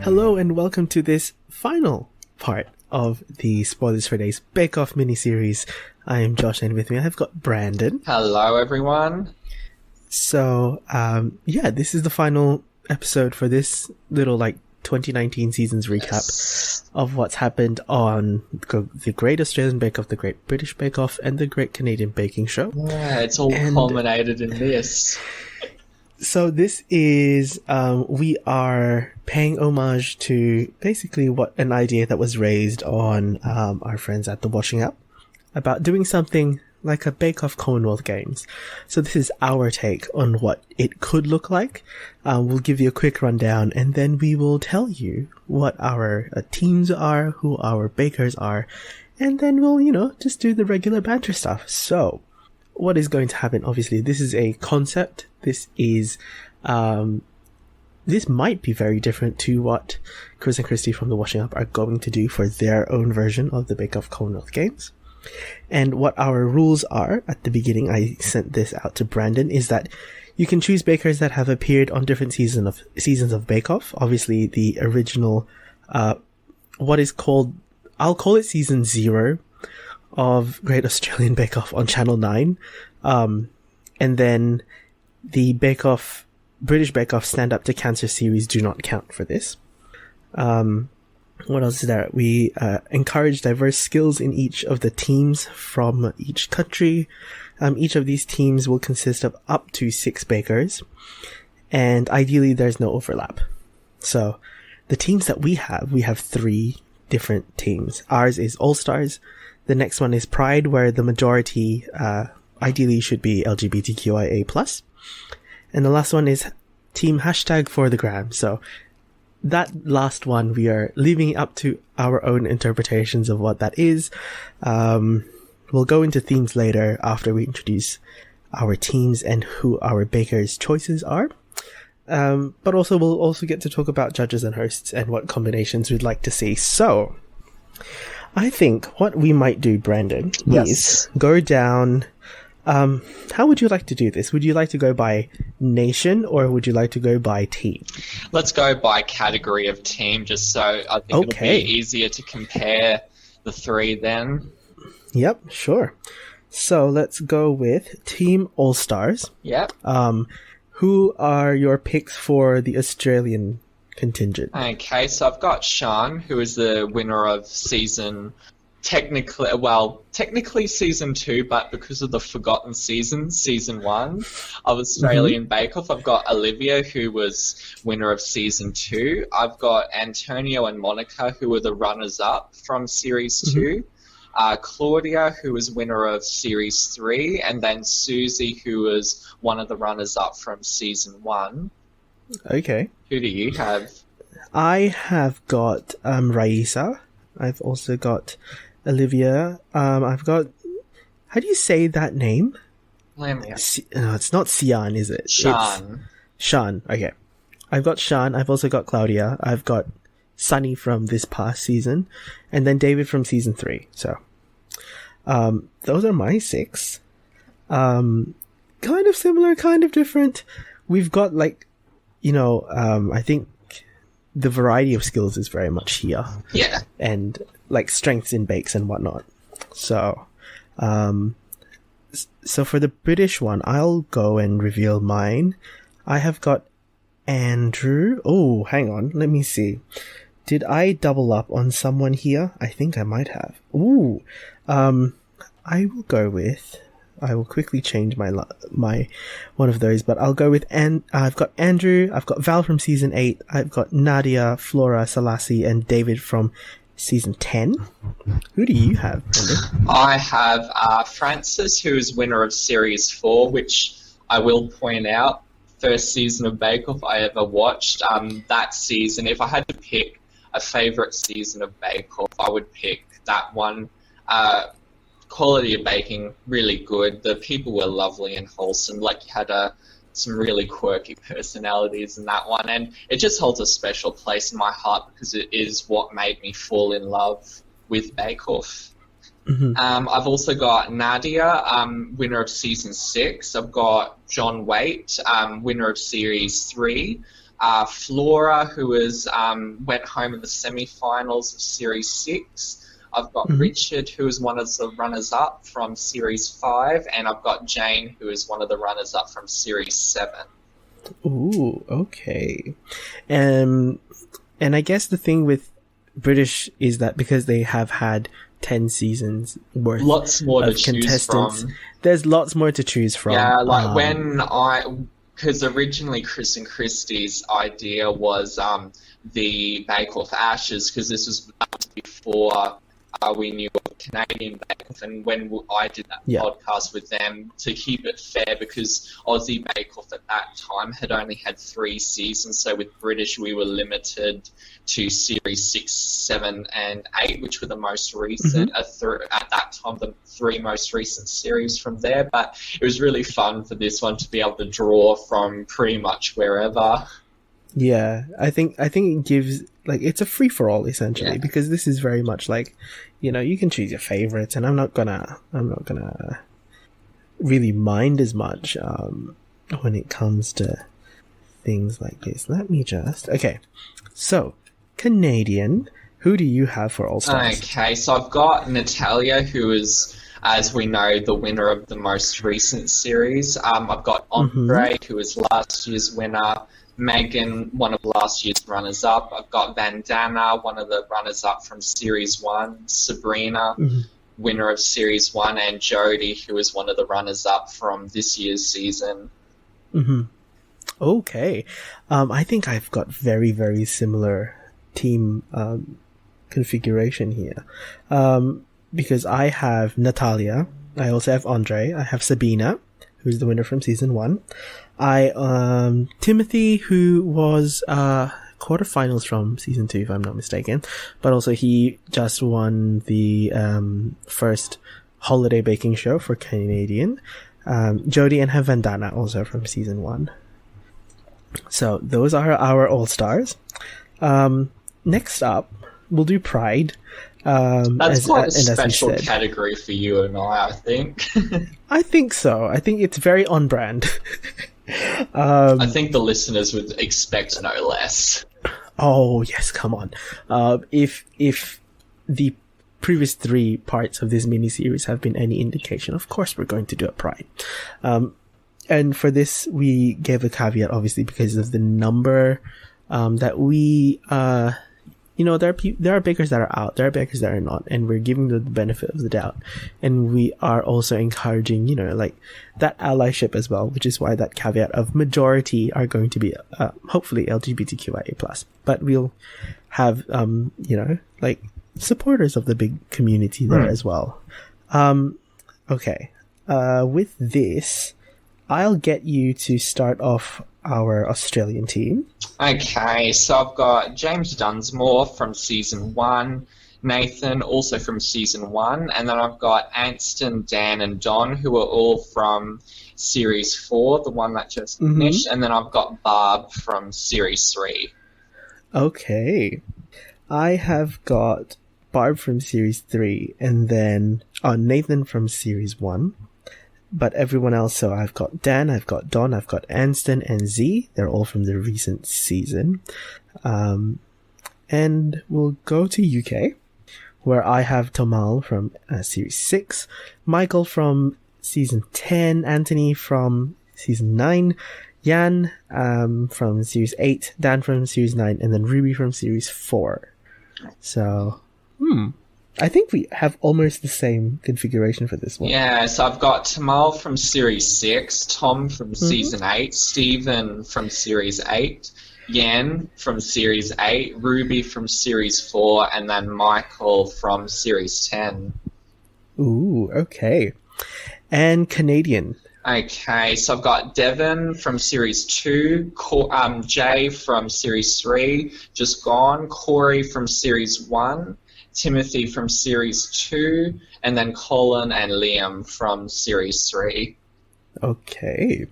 Hello and welcome to this final part of the Spoilers for Days Bake Off miniseries. I am Josh and with me I've got Brandon. Hello everyone. So, this is the final episode for this little 2019 season's recap of what's happened on the Great Australian Bake Off, the Great British Bake Off, and the Great Canadian Baking Show. Yeah, it's all culminated in this. So this is, we are paying homage to basically an idea that was raised on our friends at the Washing Up about doing something like a Bake Off Commonwealth Games. So this is our take on what it could look like. We'll give you a quick rundown and then we will tell you what our teams are, who our bakers are, and then we'll, just do the regular banter stuff. So what is going to happen? Obviously, this is a concept. This is, this might be very different to what Chris and Christy from the Washing Up are going to do for their own version of the Bake Off Commonwealth Games. And what our rules are, at the beginning, I sent this out to Brandon, is that you can choose bakers that have appeared on different seasons of Bake Off. Obviously, the original, what is called, I'll call it season 0 of Great Australian Bake Off on Channel 9. And then the British Bake Off Stand Up to Cancer series do not count for this. What else is there? We encourage diverse skills in each of the teams from each country. Each of these teams will consist of up to 6 bakers, and ideally there's no overlap. So the teams that we have 3 different teams. Ours is All Stars. The next one is Pride, where the majority ideally should be LGBTQIA+. And the last one is Team #4thegram. So that last one, we are leaving it up to our own interpretations of what that is. We'll go into themes later after we introduce our teams and who our bakers' choices are. But also we'll also get to talk about judges and hosts and what combinations we'd like to see. So I think what we might do, Brandon, is go down. How would you like to do this? Would you like to go by nation or would you like to go by team? Let's go by category of team, just so I think it'll be easier to compare the 3 then. Yep, sure. So let's go with Team All Stars. Yep. Who are your picks for the Australian contingent? Okay, so I've got Sean, who is the winner of technically season 2, but because of the forgotten season 1 of Australian Bake Off, I've got Olivia, who was winner of season 2. I've got Antonio and Monica, who were the runners-up from series 2. Claudia, who was winner of series 3, and then Susie, who was one of the runners-up from season 1. Okay. Who do you have? I have got Raisa. I've also got Olivia. I've got... How do you say that name? No, it's not Sian, is it? Shan. It's Shan. Okay. I've got Shan. I've also got Claudia. I've got Sunny from this past season. And then David from season 3. So, those are my 6. Kind of similar, kind of different. We've got I think the variety of skills is very much here. Yeah. And strengths in bakes and whatnot. So, so for the British one, I'll go and reveal mine. I have got Andrew. Oh, hang on. Let me see. Did I double up on someone here? I think I might have. Ooh. I will quickly change my one of those, but I'll go with I've got Andrew, I've got Val from season 8, I've got Nadia, Flora, Salasi, and David from season 10. Who do you have, Brandon? I have Francis, who is winner of series 4, which I will point out, first season of Bake Off I ever watched. That season, if I had to pick a favourite season of Bake Off, I would pick that one. Quality of baking, really good. The people were lovely and wholesome. You had some really quirky personalities in that one, and it just holds a special place in my heart because it is what made me fall in love with Bake Off. I've also got Nadia, winner of season 6. I've got John Waite, winner of series 3. Flora, who went home in the semi-finals of Series 6. I've got Mhm. Richard, who is one of the runners-up from Series 5, and I've got Jane, who is one of the runners-up from Series 7. Ooh, okay. And I guess the thing with British is that because they have had 10 seasons worth Lots more of to choose contestants, from. there's lots more to choose from. Yeah, because originally Chris and Christie's idea was the Bake Off Ashes, because this was before we knew of Canadian Bake Off, and when I did that podcast with them to keep it fair, because Aussie Bake Off at that time had only had 3 seasons, so with British we were limited to Series 6, 7 and 8, which were the most recent, at that time the 3 most recent series from there, but it was really fun for this one to be able to draw from pretty much wherever. Yeah, I think it gives, like, it's a free-for-all essentially, because this is very much like, you can choose your favorites, and I'm not gonna really mind as much when it comes to things like this. Okay, so Canadian, who do you have for All Stars? Okay, so I've got Natalia, who is, as we know, the winner of the most recent series. I've got Andre, who is last year's winner. Megan, one of last year's runners-up. I've got Vandana, one of the runners-up from Series 1. Sabrina, winner of Series 1. And Jodie, who is one of the runners-up from this year's season. Okay. I think I've got very, very similar team configuration here. Because I have Natalia, I also have Andre, I have Sabina, who's the winner from Season 1. Timothy, who was quarterfinals from Season 2, if I'm not mistaken, but also he just won the first holiday baking show for Canadian. Jodie and have Vandana also from Season 1. So those are our All-Stars. Next up, we'll do Pride. That's quite a special category for you and I think. I think so. I think it's very on brand. I think the listeners would expect no less. Oh, yes, come on. If the previous 3 parts of this mini-series have been any indication, of course we're going to do a Pride. And for this, we gave a caveat, obviously, because of the number that we... there are bakers that are out, there are bakers that are not, and we're giving them the benefit of the doubt. And we are also encouraging, that allyship as well, which is why that caveat of majority are going to be, hopefully LGBTQIA+. But we'll have, supporters of the big community there as well. Okay. With this, I'll get you to start off our Australian team. Okay, so I've got James Dunsmore from Season 1, Nathan also from Season 1, and then I've got Anston, Dan and Don, who are all from Series 4, the one that just finished, and then I've got Barb from Series 3. Okay. I have got Barb from Series 3, and then Nathan from Series 1. But everyone else, so I've got Dan, I've got Don, I've got Anston and Z. They're all from the recent season. And we'll go to UK, where I have Tamal from Series 6, Michael from Season 10, Anthony from Season 9, Jan from Series 8, Dan from Series 9, and then Ruby from Series 4. So, I think we have almost the same configuration for this one. Yeah, so I've got Tamal from Series 6, Tom from Season 8, Stephen from Series 8, Yan from Series 8, Ruby from Series 4, and then Michael from Series 10. Ooh, okay. And Canadian. Okay, so I've got Devon from Series 2, Jay from Series 3, just gone, Corey from Series 1, Timothy from Series 2, and then Colin and Liam from Series 3. Okay.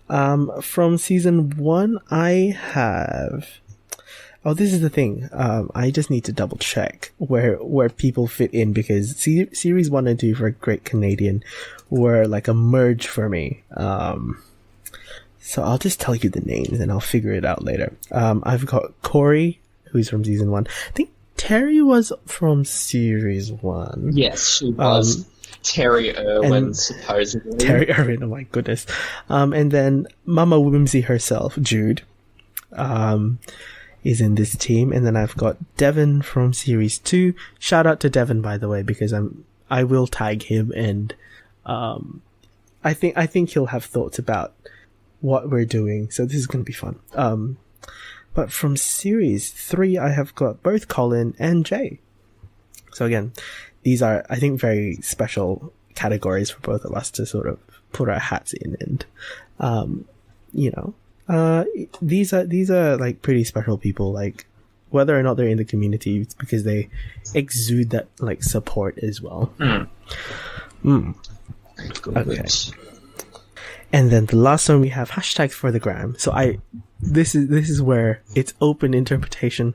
From Season 1, I have... Oh, this is the thing. I just need to double check where people fit in, because Series 1 and 2 for Great Canadian were like a merge for me. So I'll just tell you the names and I'll figure it out later. I've got Corey, who's from season 1. I think Terry was from series 1. Yes, she was. Terry Irwin, supposedly. Terry Irwin, oh my goodness. And then Mama Whimsy herself, Jude, is in this team. And then I've got Devin from series 2. Shout out to Devin, by the way, because I will tag him, and I think he'll have thoughts about what we're doing. So this is going to be fun. But from series 3, I have got both Colin and Jay. So again, these are, I think, very special categories for both of us to sort of put our hats in, and these are like pretty special people. Like, whether or not they're in the community, it's because they exude that like support as well. Okay. And then the last one we have hashtags for the gram. So this is where it's open interpretation.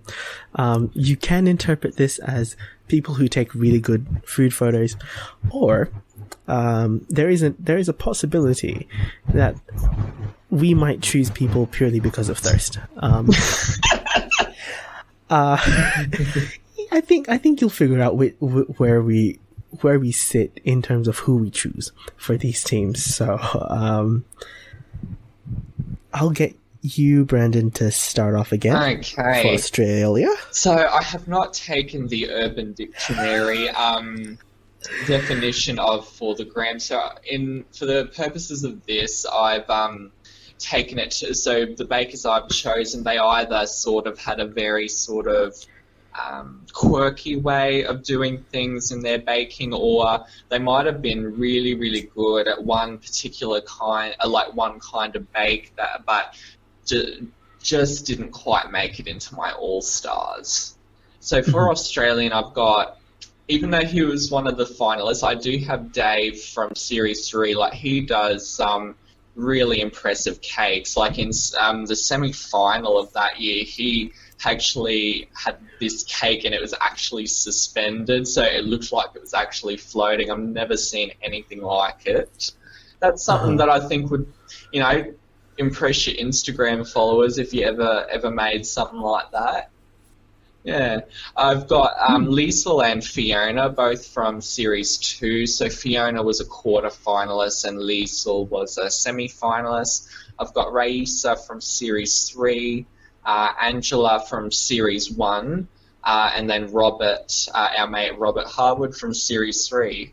You can interpret this as people who take really good food photos, or there is a possibility that we might choose people purely because of thirst. I think you'll figure out where we sit in terms of who we choose for these teams. So I'll get you, Brandon, to start off again. Okay. For Australia. So I have not taken the Urban Dictionary definition of for the gram. So for the purposes of this, I've taken it to, so the bakers I've chosen, they either sort of had a very sort of quirky way of doing things in their baking, or they might have been really, really good at one particular kind, one kind of bake, but just didn't quite make it into my all-stars. So for Australian, I've got, even though he was one of the finalists, I do have Dave from Series 3. Like, he does really impressive cakes. Like in the semi-final of that year, he actually had this cake and it was actually suspended, so it looked like it was actually floating. I've never seen anything like it. That's something that I think would, impress your Instagram followers if you ever made something like that. Yeah. I've got Liesl and Fiona, both from Series 2. So Fiona was a quarter-finalist and Liesl was a semi-finalist. I've got Raisa from Series 3, Angela from Series 1, and then Robert, our mate Robert Harwood from Series 3.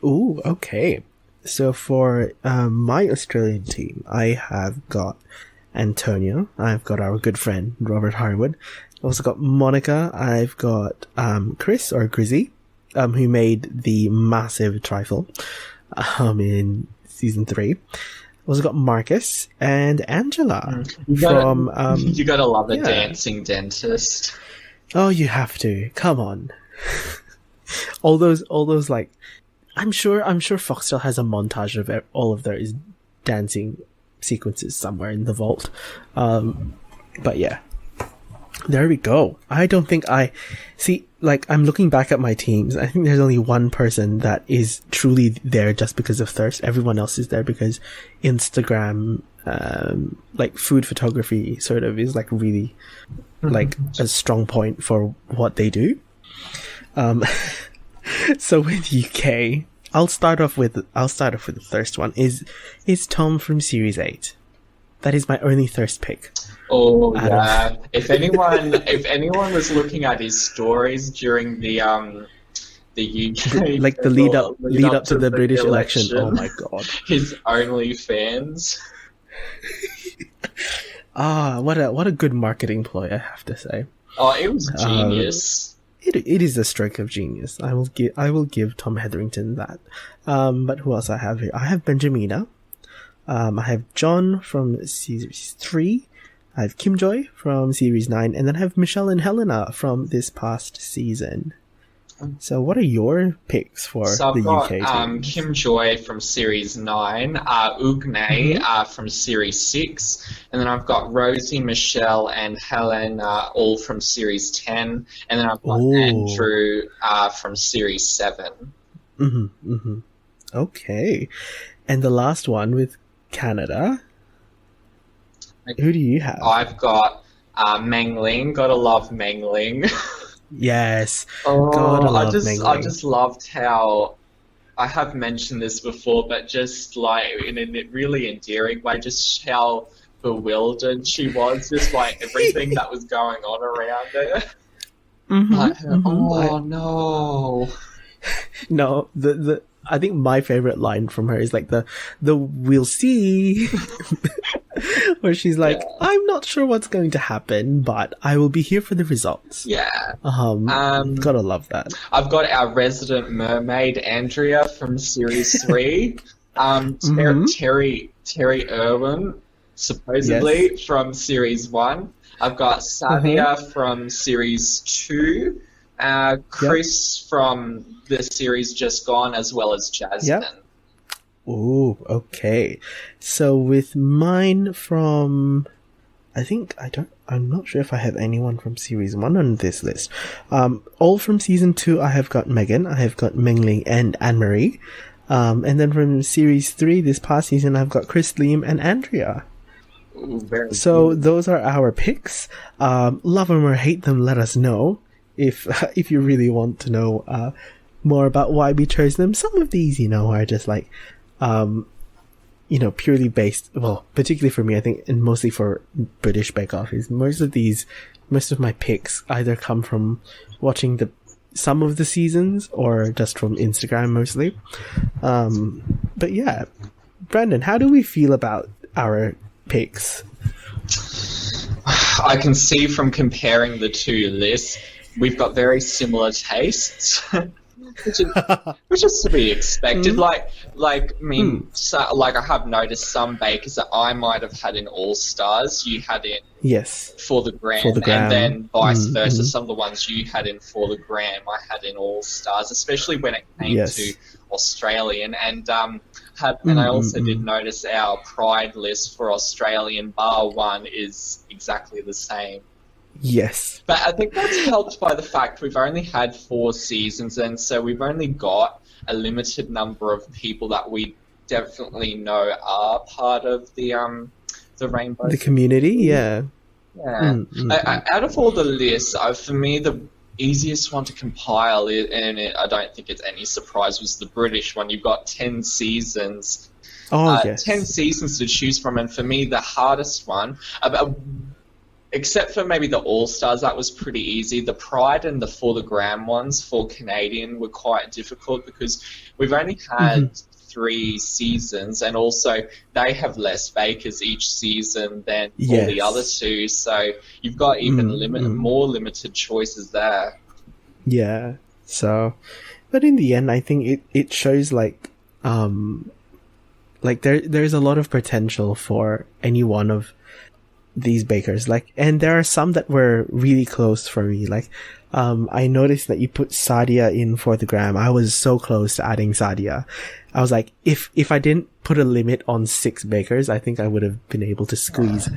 Ooh, okay. So for my Australian team, I have got Antonio. I've got our good friend Robert Harwood. I've also got Monica. I've got Chris, or Grizzy, who made the massive trifle in season 3. I've also got Marcus and Angela You gotta love a dancing dentist. Oh, you have to. Come on. all those like, I'm sure Foxtel has a montage of all of their dancing sequences somewhere in the vault. But yeah, there we go. I don't think I'm looking back at my teams. I think there's only one person that is truly there just because of thirst. Everyone else is there because Instagram, food photography sort of is like really like a strong point for what they do. So with UK, I'll start off with the thirst one. Is Tom from Series 8. That is my only thirst pick. Oh yeah. If anyone was looking at his stories during the UK, like the lead up to the British election. Oh my god. His OnlyFans. What a good marketing ploy, I have to say. Oh, it was genius. It is a stroke of genius. I will give Tom Hetherington that. But who else I have here? I have Benjamina. I have John from Series 3. I have Kim Joy from Series 9. And then I have Michelle and Helena from this past season. So what are your picks for the UK team? I've got Kim Joy from Series 9, Ugne from Series 6, and then I've got Rosie, Michelle, and Helen all from Series 10, and then I've got Andrew from Series 7. Okay. And the last one with Canada, Who do you have? I've got Meng Ling. Gotta love Meng Ling. Yes. Oh, Gotta love Meng I Ling. just loved how I have mentioned this before, but just like in a really endearing way, just how bewildered she was, just like everything that was going on around her. Like her, oh no. No, the I think my favorite line from her is like the we'll see, where she's like, Yeah. I'm not sure what's going to happen, but I will be here for the results. Yeah. Gotta love that. I've got our resident mermaid, Andrea, from Series 3. Terry Irwin, supposedly, from Series 1. I've got Sadia from Series 2. Chris from the series just gone, as well as Jasmine. Yep. Ooh, okay. So with mine from, I'm not sure if I have anyone from series 1 on this list. All from season 2, I have got Megan, I have got Meng Ling and Anne-Marie. And then from series 3, this past season, I've got Chris, Liam, and Andrea. Ooh, very So good. those are our picks. Love them or hate them, let us know if you really want to know more about why we chose them. Some of these, are just like, purely based, well, particularly for me, I think, and mostly for British Bake Off, is most of my picks either come from watching some of the seasons or just from Instagram mostly. But yeah, Brandon, how do we feel about our picks? I can see from comparing the two lists, we've got very similar tastes. Which is to be expected. I have noticed some bakers that I might have had in All Stars, you had in For the Gram, and then vice versa. Some of the ones you had in For the Gram, I had in All Stars, especially when it came to Australian. And I also did notice our Pride list for Australian bar one is exactly the same. Yes. But I think that's helped by the fact we've only had 4 seasons, and so we've only got a limited number of people that we definitely know are part of the Rainbow. The community, yeah. Yeah. Out of all the lists, for me, the easiest one to compile, I don't think it's any surprise, was the British one. You've got 10 seasons. 10 seasons to choose from, and for me, the hardest one... except for maybe the All-Stars, that was pretty easy. The Pride and the For the Gram ones for Canadian were quite difficult because we've only had 3 seasons, and also they have less bakers each season than all the other 2, so you've got even more limited choices there. Yeah, so... But in the end, I think it shows, there's a lot of potential for any one of these bakers, and there are some that were really close for me. I noticed that you put Sadia in For the Gram. I was so close to adding Sadia. I was like, if I didn't put a limit on 6 bakers, I think I would have been able to squeeze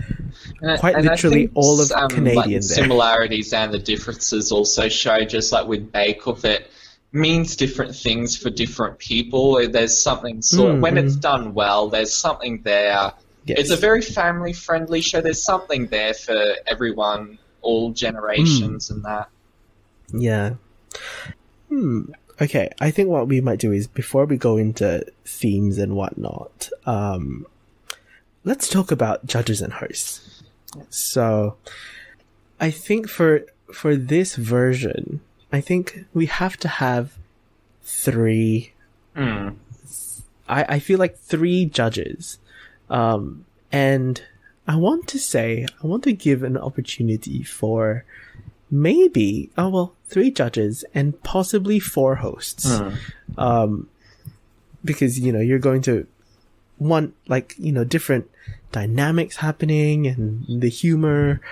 literally all of Canadian there. Similarities and the differences also show, just like with Bake Off, it means different things for different people. There's something when it's done well, there's something there. Yes. It's a very family-friendly show. There's something there for everyone, all generations and that. Yeah. Okay, I think what we might do is, before we go into themes and whatnot, let's talk about judges and hosts. So, I think for this version, I think we have to have 3... I feel like 3 judges. And I want to give an opportunity for maybe, 3 judges and possibly 4 hosts. Because, you're going to want, different dynamics happening and the humor.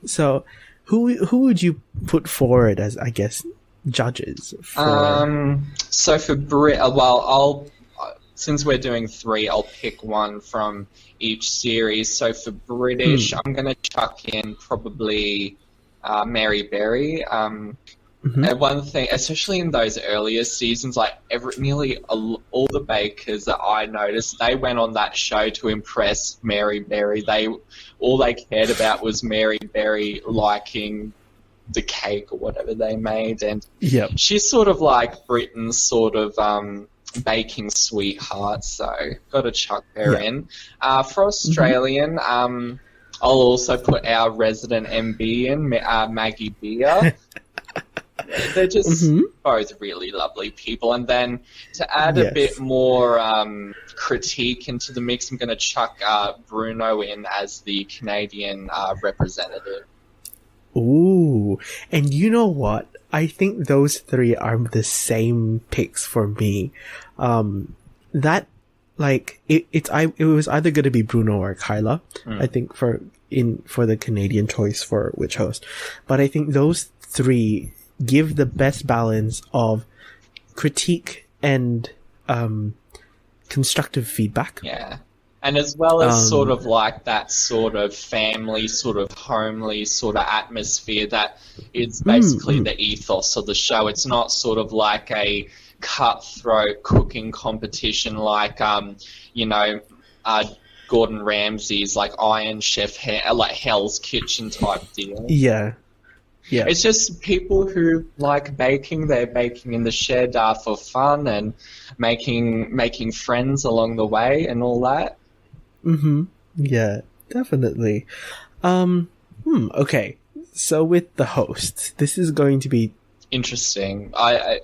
So who would you put forward as, I guess, judges? So for since we're doing 3, I'll pick one from each series. So for British, I'm going to chuck in probably Mary Berry. And one thing, especially in those earlier seasons, like nearly all the bakers that I noticed, they went on that show to impress Mary Berry. All they cared about was Mary Berry liking the cake or whatever they made, and she's sort of like Britain's sort of baking sweetheart. So got to chuck her in. For Australian, I'll also put our resident MB in, Maggie Beer. They're just both really lovely people. And then to add a bit more critique into the mix, I'm going to chuck Bruno in as the Canadian representative. Ooh, and you know what? I think those three are the same picks for me. It was either going to be Bruno or Kyla. I think for the Canadian choice for which host, but I think those three give the best balance of critique and constructive feedback. Yeah. And as well as sort of like that sort of family, sort of homely sort of atmosphere that is basically the ethos of the show. It's not sort of like a cutthroat cooking competition like, Gordon Ramsay's like Iron Chef, like Hell's Kitchen type deal. Yeah. Yeah. It's just people who like baking. They're baking in the shed for fun and making friends along the way and all that. Yeah, definitely. Okay. So with the host, this is going to be interesting.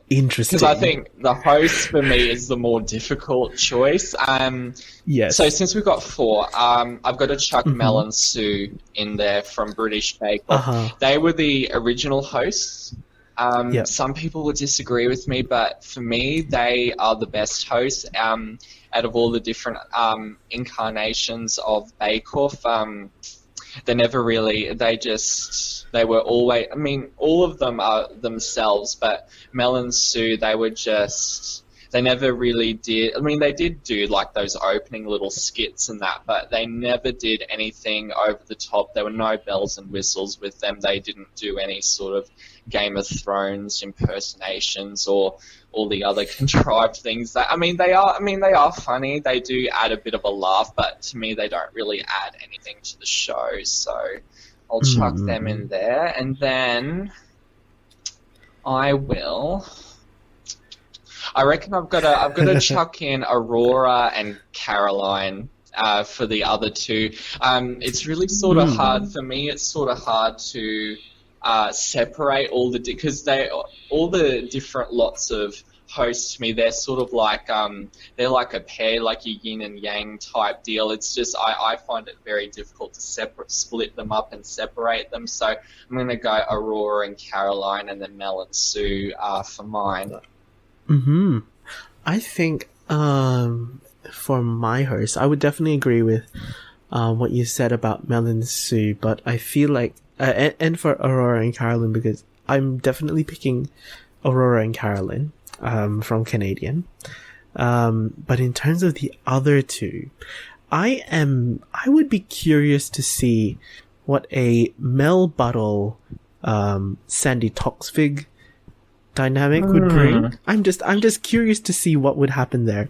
Interesting. Because I think the host for me is the more difficult choice. Yes. So since we've got four, I've got to chuck Mel and Sue in there from British Bake Off. They were the original hosts. Some people will disagree with me, but for me, they are the best hosts out of all the different incarnations of Bake Off. They never really, they were always, I mean, all of them are themselves, but Mel and Sue, they never really did, I mean, they did do like those opening little skits and that, but they never did anything over the top. There were no bells and whistles with them. They didn't do any sort of Game of Thrones impersonations or all the other contrived things that, they are funny. They do add a bit of a laugh, but to me, they don't really add anything to the show. So I'll chuck them in there. And then I reckon I've got to chuck in Aurora and Caroline for the other two. It's really sort of hard for me. It's sort of hard to separate all all the different lots of hosts to me. They're sort of like they're like a pair, like a yin and yang type deal. It's just I find it very difficult to split them up and separate them. So I'm going to go Aurora and Caroline, and then Mel and Sue for mine. I think for my host, I would definitely agree with what you said about Mel and Sue, but I feel like and for Aurora and Caroline, because I'm definitely picking Aurora and Caroline from Canadian. But in terms of the other two, I would be curious to see what a Mel Buttle Sandy Toksvig dynamic would bring. I'm just curious to see what would happen there.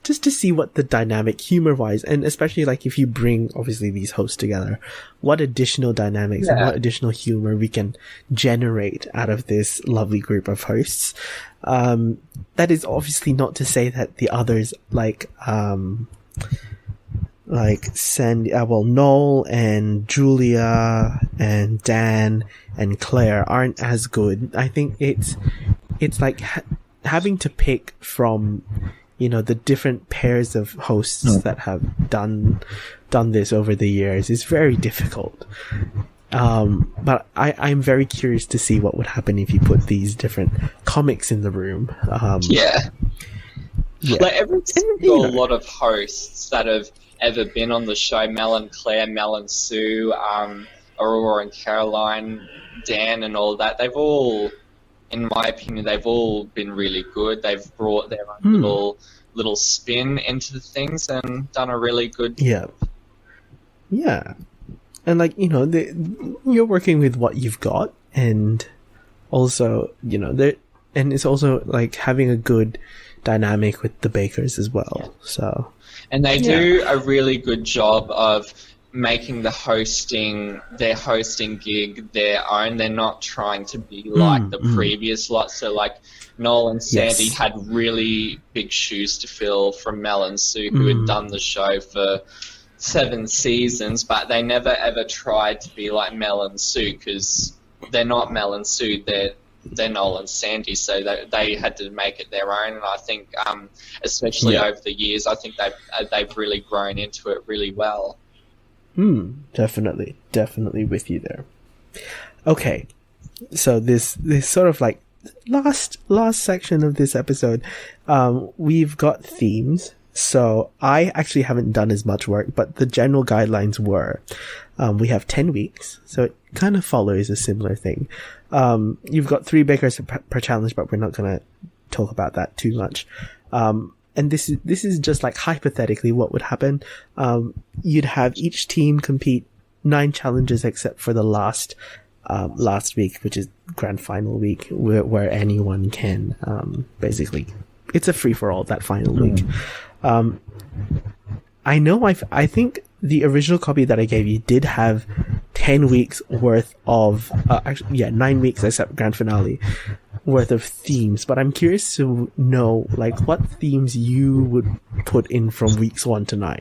Just to see what the dynamic humor wise, and especially like if you bring obviously these hosts together, what additional dynamics and what additional humor we can generate out of this lovely group of hosts. That is obviously not to say that the others like Sandy, Noel and Julia and Dan and Claire aren't as good. I think it's like having to pick from, the different pairs of hosts that have done this over the years is very difficult. But I'm very curious to see what would happen if you put these different comics in the room. Like every single lot of hosts that have ever been on the show, Mel and Claire, Mel and Sue, Aurora and Caroline, Dan and all that, they've all, in my opinion, they've all been really good. They've brought their own little spin into things and done a really good job. Yeah. And like, you know, you're working with what you've got, and also, you know, and it's also like having a good dynamic with the bakers as well. Yeah. So, and they do a really good job of making their hosting gig their own. They're not trying to be like the previous lot. So like Noel and Sandy had really big shoes to fill from Mel and Sue, who had done the show for 7 seasons, but they never ever tried to be like Mel and Sue, because they're not Mel and Sue, they're Noel and Sandy, so they had to make it their own. And I think, especially over the years, I think they've really grown into it really well. Definitely with you there. Okay, so this sort of like last section of this episode, we've got themes. So I actually haven't done as much work, but the general guidelines were, we have 10 weeks, so it kind of follows a similar thing. You've got 3 bakers per challenge, but we're not going to talk about that too much. And this is just like hypothetically what would happen. You'd have each team compete 9 challenges except for the last week, which is grand final week, where anyone can, basically, it's a free for all that final week. I think the original copy that I gave you did have 10 weeks worth of, 9 weeks except grand finale worth of themes, but I'm curious to know, like, what themes you would put in from weeks 1 to 9.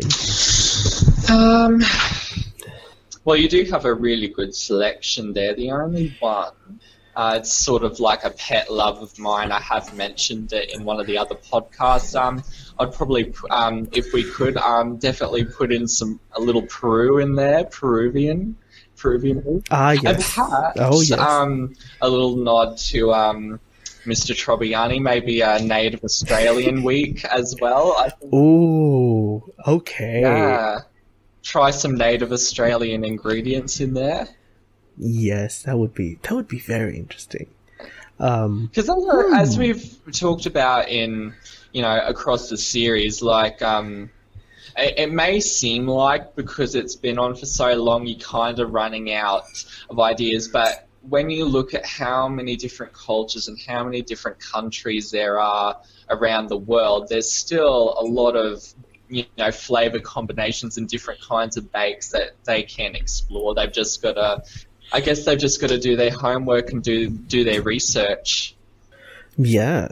Well, you do have a really good selection there. The only one, it's sort of like a pet love of mine. I have mentioned it in one of the other podcasts. I'd probably, if we could, definitely put in a little Peru in there, Peruvian. Yes. And perhaps, a little nod to Mr. Trobiani, maybe a Native Australian week as well. I think. Ooh, okay. Yeah. Try some Native Australian ingredients in there. Yes, that would be very interesting. Because as we've talked about in, across the series, like, it may seem like because it's been on for so long, you're kind of running out of ideas, but when you look at how many different cultures and how many different countries there are around the world, there's still a lot of flavor combinations and different kinds of bakes that they can explore. They've just got to do their homework and do their research. Yeah,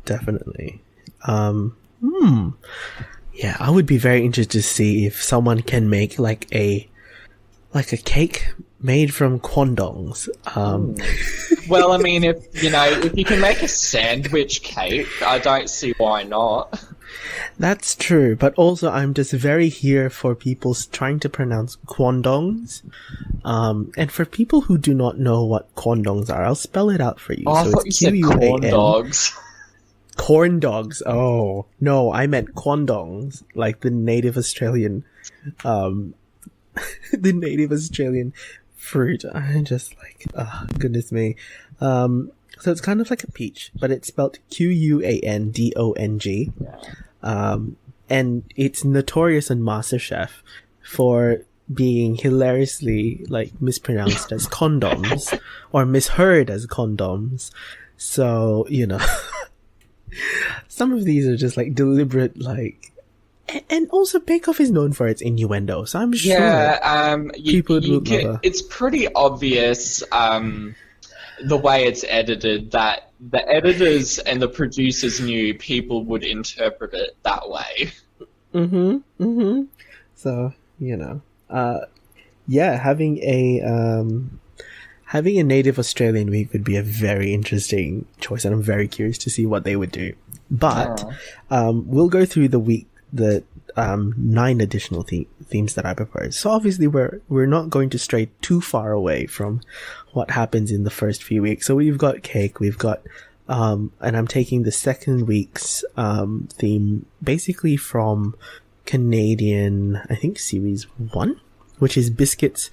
definitely. Yeah, I would be very interested to see if someone can make like a cake made from quandongs. Well, I mean, if you can make a sandwich cake, I don't see why not. That's true, but also I'm just very here for people trying to pronounce quandongs. And for people who do not know what quandongs are, I'll spell it out for you. Oh, I thought you said corn dogs. Corn dogs. Oh, no, I meant quandongs, like the native Australian, fruit. I'm just like, goodness me. So it's kind of like a peach, but it's spelled Quandong. And it's notorious on MasterChef for being hilariously mispronounced as condoms or misheard as condoms. So, some of these are just deliberate, and also Bake Off is known for its innuendo, so I'm sure people will love it. It's pretty obvious the way it's edited that the editors and the producers knew people would interpret it that way. So, having a native Australian week would be a very interesting choice, and I'm very curious to see what they would do. But we'll go through the 9 additional themes that I proposed. So obviously we're not going to stray too far away from what happens in the first few weeks. So we've got cake, we've got and I'm taking the second week's theme basically from Canadian, I think, series 1, which is biscuits,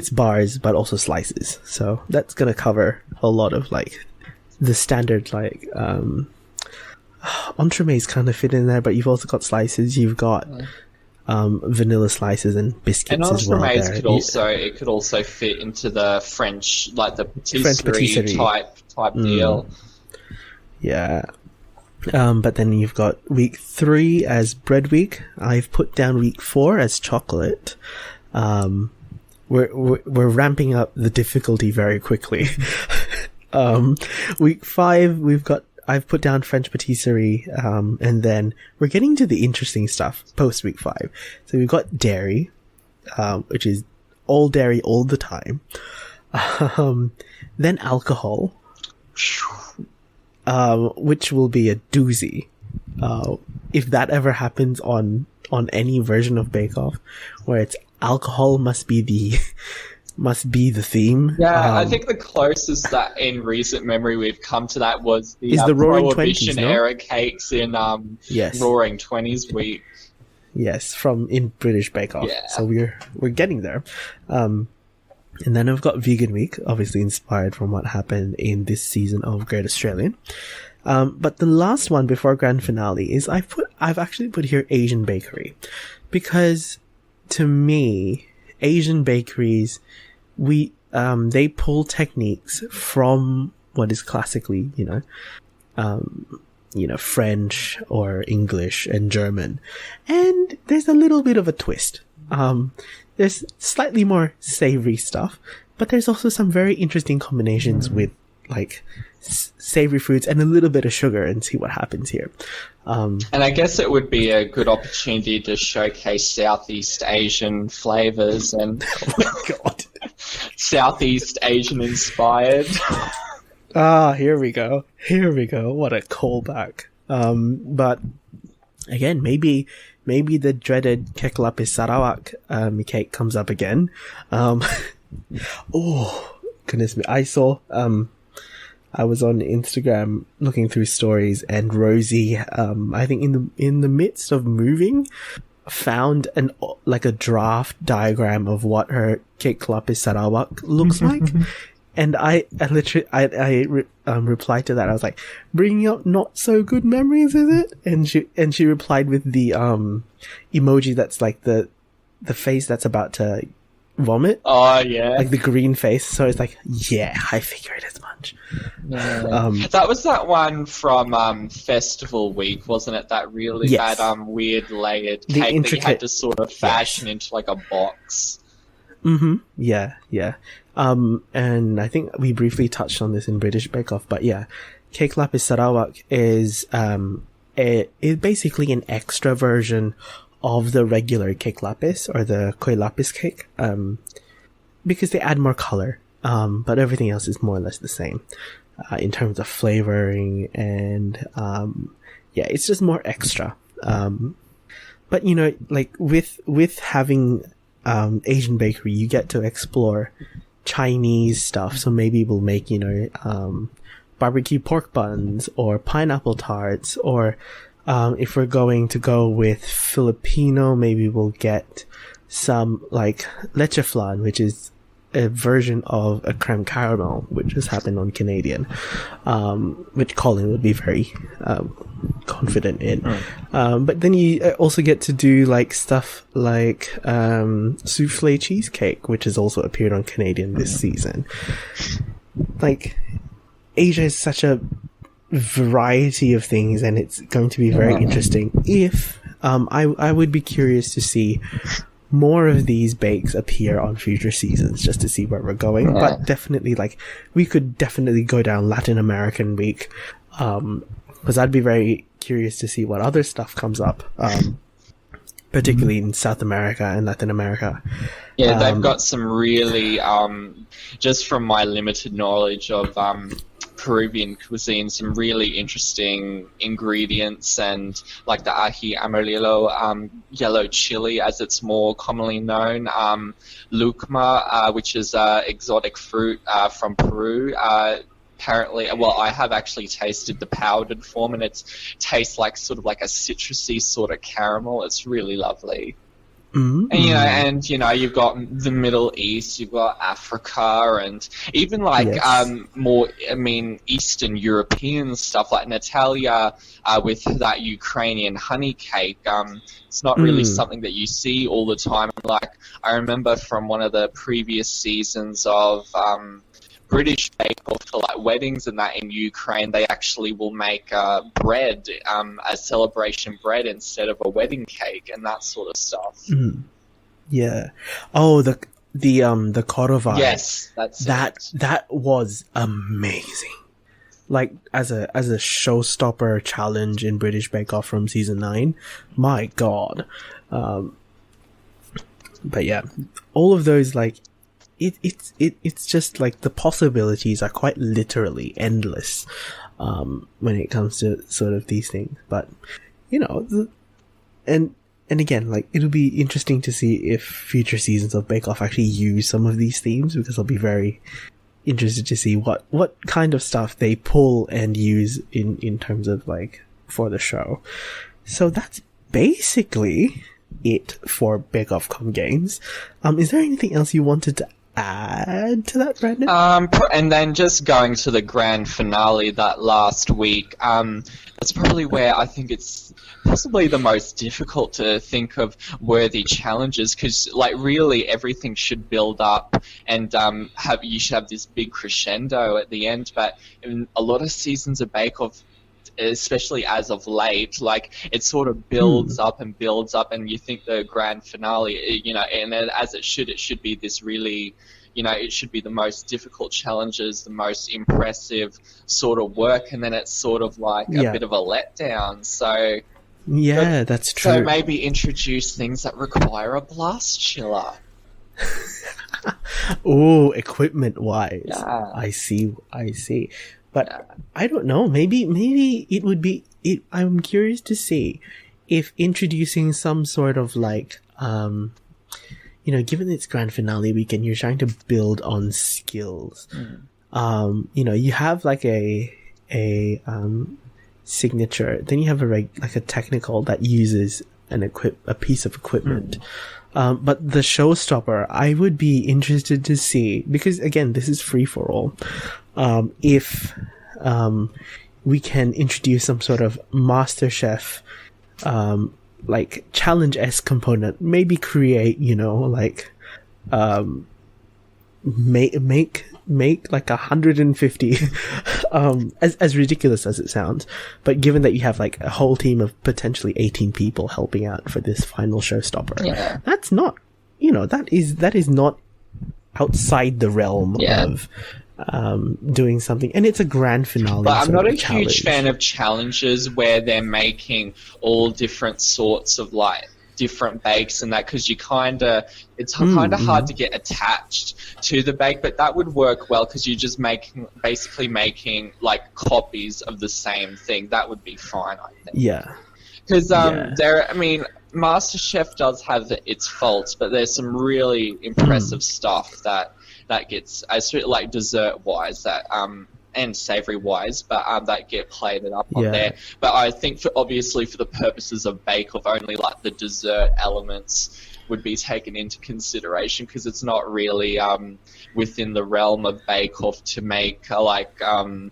bars, but also slices. So that's gonna cover a lot of the standard entremets kind of fit in there, but you've also got slices. You've got vanilla slices and biscuits And as well. entremets There. could also fit into the French, like the French patisserie type deal. Yeah. But then you've got week 3 as bread week. I've put down week 4 as chocolate. We're ramping up the difficulty very quickly. Week 5, I've put down French patisserie, and then we're getting to the interesting stuff post week 5. So we've got dairy, which is all dairy all the time. Then alcohol, which will be a doozy. If that ever happens on any version of Bake Off, where it's alcohol must be the theme. Yeah, I think the closest that in recent memory we've come to that was the Roaring Prohibition 20s, no? era cakes in Yes. Roaring 20s week. Yes, in British Bake Off. Yeah. So we're getting there. And then I've got Vegan Week, obviously inspired from what happened in this season of Great Australian. But the last one before grand finale is I've actually put here Asian Bakery, because to me, Asian bakeries, they pull techniques from what is classically, French or English and German. And there's a little bit of a twist. There's slightly more savory stuff, but there's also some very interesting combinations with like savory foods and a little bit of sugar, and see what happens here. And I guess it would be a good opportunity to showcase Southeast Asian flavors and Oh my god. Southeast Asian inspired. Here we go. What a callback. But again, maybe the dreaded Kekalapis Sarawak cake comes up again. Oh goodness me! I was on Instagram looking through stories, and Rosie, I think in the midst of moving, found a draft diagram of what her Kekalapis Sarawak looks like. And I literally replied to that. I was like, bringing up not so good memories, is it? And she replied with the emoji that's like the face that's about to vomit. Oh yeah, like the green face. So it's like, yeah, I figured as much. Yeah. That was that one from Festival Week, wasn't it? That really Yes. had weird layered The cake that you had intricate- to sort of fashion into like a box. Mm-hmm. Yeah. And I think we briefly touched on this in British Bake Off, but yeah, Cake Lapis Sarawak is basically an extra version of the regular cake lapis or the koi lapis cake, because they add more color, but everything else is more or less the same, in terms of flavoring and, yeah, it's just more extra. But like with having, Asian bakery, you get to explore Chinese stuff. So maybe we'll make, barbecue pork buns or pineapple tarts, or, if we're going to go with Filipino, maybe we'll get some like leche flan, which is a version of a creme caramel, which has happened on Canadian, which Colin would be very confident in. But then you also get to do like stuff like souffle cheesecake, which has also appeared on Canadian this season. Like, Asia is such a variety of things, and it's going to be very interesting. If I would be curious to see more of these bakes appear on future seasons, just to see where we're going. But definitely, like, we could definitely go down Latin American week, because I'd be very curious to see what other stuff comes up, particularly in South America and Latin America. Yeah, they've got some really, just from my limited knowledge of Peruvian cuisine, some really interesting ingredients, and like the ají amarillo, yellow chili as it's more commonly known, lucma, which is exotic fruit from Peru. Apparently, well, I have actually tasted the powdered form, and it tastes like sort of like a citrusy sort of caramel. It's really lovely. And you've got the Middle East, you've got Africa, and even Eastern European stuff like Natalia with that Ukrainian honey cake. It's not really something that you see all the time. Like, I remember from one of the previous seasons of British Bake Off for like weddings and that in Ukraine, they actually will make bread, a celebration bread instead of a wedding cake and that sort of stuff. Yeah. Oh, the Korovai. Yes, that was amazing. Like as a showstopper challenge in British Bake Off from season 9. My God. But yeah, all of those like. It's just like the possibilities are quite literally endless when it comes to sort of these things. But and again, like, it'll be interesting to see if future seasons of Bake Off actually use some of these themes, because I'll be very interested to see what kind of stuff they pull and use in terms of like for the show. So that's basically it for Bake Off Com Games. Is there anything else you wanted to add to that, Brandon? And then just going to the grand finale that last week, that's probably where I think it's possibly the most difficult to think of worthy challenges, because like really everything should build up and you should have this big crescendo at the end. But in a lot of seasons of Bake Off, especially as of late, like it sort of builds up and builds up, and you think the grand finale, and then as it should be this really, it should be the most difficult challenges, the most impressive sort of work, and then it's sort of like a bit of a letdown. So that's true. So maybe introduce things that require a blast chiller. Oh, equipment wise, I see. But I don't know. Maybe it would be. I'm curious to see if introducing some sort of like, given its grand finale weekend, you're trying to build on skills. You have like a signature, then you have a technical that uses a piece of equipment. But the showstopper, I would be interested to see, because again, this is free for all. If we can introduce some sort of MasterChef like challenge-esque component, maybe create, make like 150 as ridiculous as it sounds, but given that you have like a whole team of potentially 18 people helping out for this final showstopper, that's not, that is not outside the realm of doing something, and it's a grand finale. But I'm not a huge fan of challenges where they're making all different sorts of like different bakes and that, because it's kind of hard to get attached to the bake. But that would work well, because you're just basically making like copies of the same thing. That would be fine, I think. Yeah. Because MasterChef does have its faults, but there's some really impressive stuff that gets, like dessert-wise, that and savory-wise, but that get plated up on there. But I think obviously for the purposes of Bake Off, only like the dessert elements would be taken into consideration, because it's not really within the realm of Bake Off to make like duck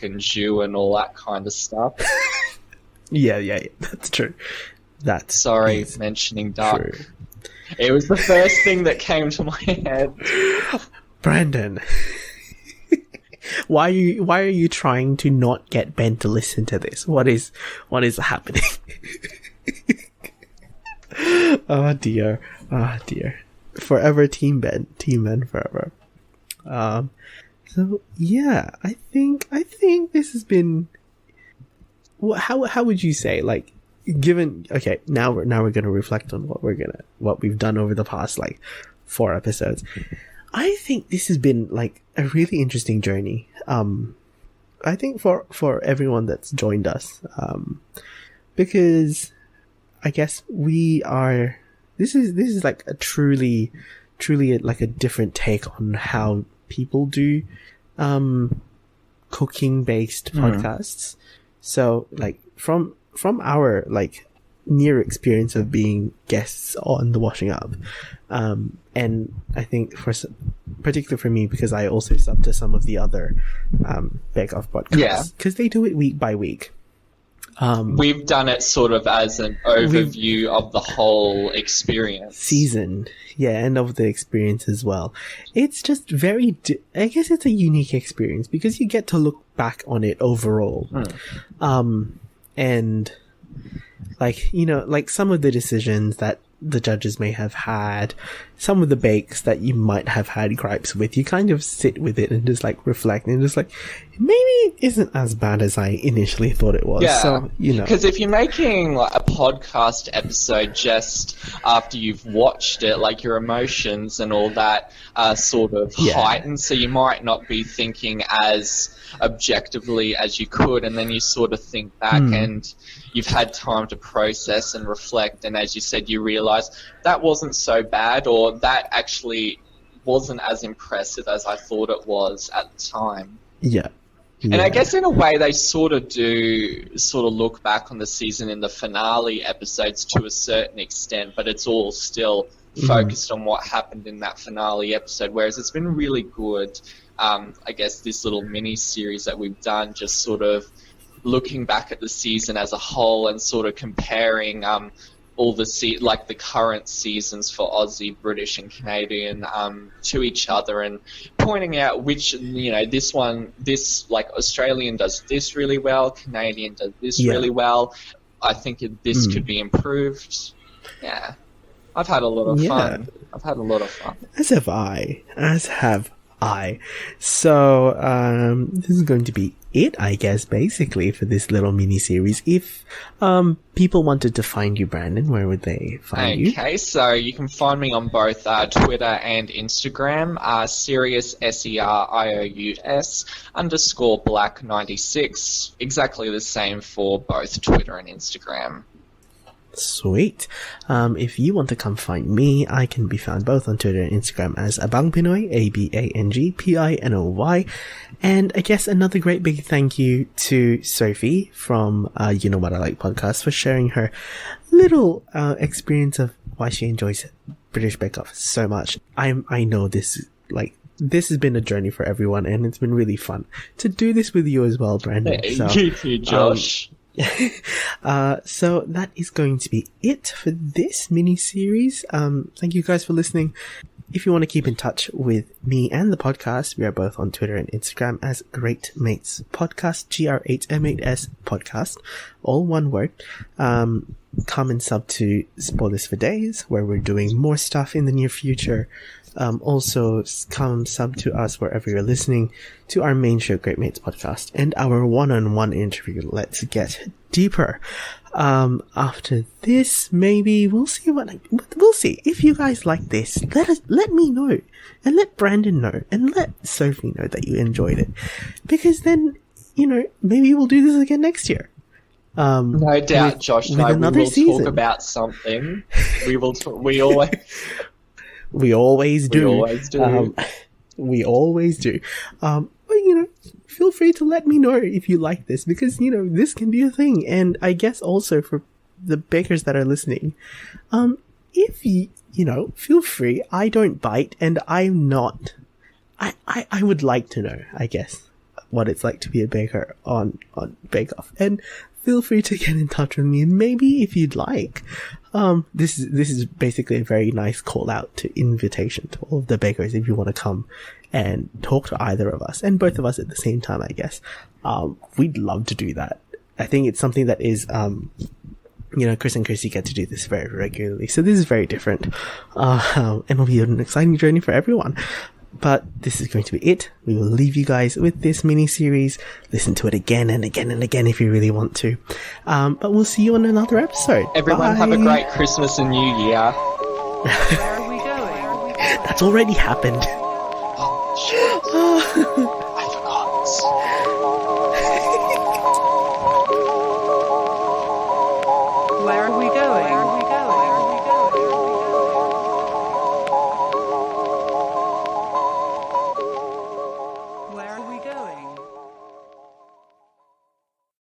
and jus and all that kind of stuff. Yeah, that's true. Sorry, mentioning duck. True. It was the first thing that came to my head. Brandon, why are you trying to not get Ben to listen to this? What is happening? Oh dear. Forever Team Ben forever. So yeah, I think this has been. How would you say, like, given, okay, now we're going to reflect on what we've done over the past like 4 episodes. I think this has been like a really interesting journey. I think for everyone that's joined us, because I guess this is like a truly like a different take on how people do, cooking based podcasts. So like from our like near experience of being guests on the Washing Up. And I think particularly for me, because I also sub to some of the other Bake Off podcasts, because they do it week by week. We've done it sort of as an overview of the whole experience. Season, and of the experience as well. It's just very, I guess it's a unique experience because you get to look back on it overall. And like, you know, like some of the decisions that the judges may have had, some of the bakes that you might have had gripes with, you kind of sit with it and just like reflect and just like, maybe it isn't as bad as I initially thought it was. Yeah. So, you know. Because if you're making like a podcast episode just after you've watched it, like your emotions and all that are sort of heightened, so you might not be thinking as objectively as you could, and then you sort of think back and you've had time to process and reflect, and as you said, you realise that wasn't so bad, or that actually wasn't as impressive as I thought it was at the time. Yeah. And I guess in a way they sort of look back on the season in the finale episodes to a certain extent, but it's all still focused on what happened in that finale episode, whereas it's been really good, I guess, this little mini-series that we've done, just sort of looking back at the season as a whole and sort of comparing all the current seasons for Aussie, British and Canadian to each other, and pointing out which, you know, this like Australian does this really well, Canadian does this really well. I think this could be improved. Yeah. I've had a lot of fun. As have I. So, this is going to be it, I guess, basically, for this little mini-series. If people wanted to find you, Brandon, where would they find you? Okay, so you can find me on both Twitter and Instagram, Sirius, SERIOUS, _black96. Exactly the same for both Twitter and Instagram. Sweet. If you want to come find me, I can be found both on Twitter and Instagram as Abang Pinoy, ABANGPINOY. And I guess another great big thank you to Sophie from You Know What I Like podcast for sharing her little experience of why she enjoys British Bake Off so much. I know this has been a journey for everyone, and it's been really fun to do this with you as well, Brandon. Hey, you too, Josh. So that is going to be it for this mini-series. Thank you guys for listening. If you want to keep in touch with me and the podcast, we are both on Twitter and Instagram as Great Mates Podcast, GR8M8S Podcast, all one word. Come and sub to Spoilers for Days, where we're doing more stuff in the near future. Also, come sub to us wherever you're listening to our main show, Great Mates Podcast, and our one-on-one interview, Let's Get Deeper. After this, maybe we'll see we'll see. If you guys like this, let me know, and let Brandon know, and let Sophie know that you enjoyed it, because then, you know, maybe we'll do this again next year. No doubt, Josh. We will talk about something. We always do. We always do. But, you know, feel free to let me know if you like this, because, you know, this can be a thing. And I guess also for the bakers that are listening, if you know, feel free. I don't bite, and I'm not. I would like to know, I guess, what it's like to be a baker on Bake Off. And feel free to get in touch with me, maybe if you'd like. This is basically a very nice call out to invitation to all of the bakers if you want to come and talk to either of us, and both of us at the same time, I guess. We'd love to do that. I think it's something that is, you know, Chris and Chrissy get to do this very regularly, so this is very different. And it'll be an exciting journey for everyone. But this is going to be it. We will leave you guys with this mini-series. Listen to it again and again and again if you really want to. But we'll see you on another episode. Everyone have a great Christmas and New Year. Where are we going? That's already happened. Oh, shit.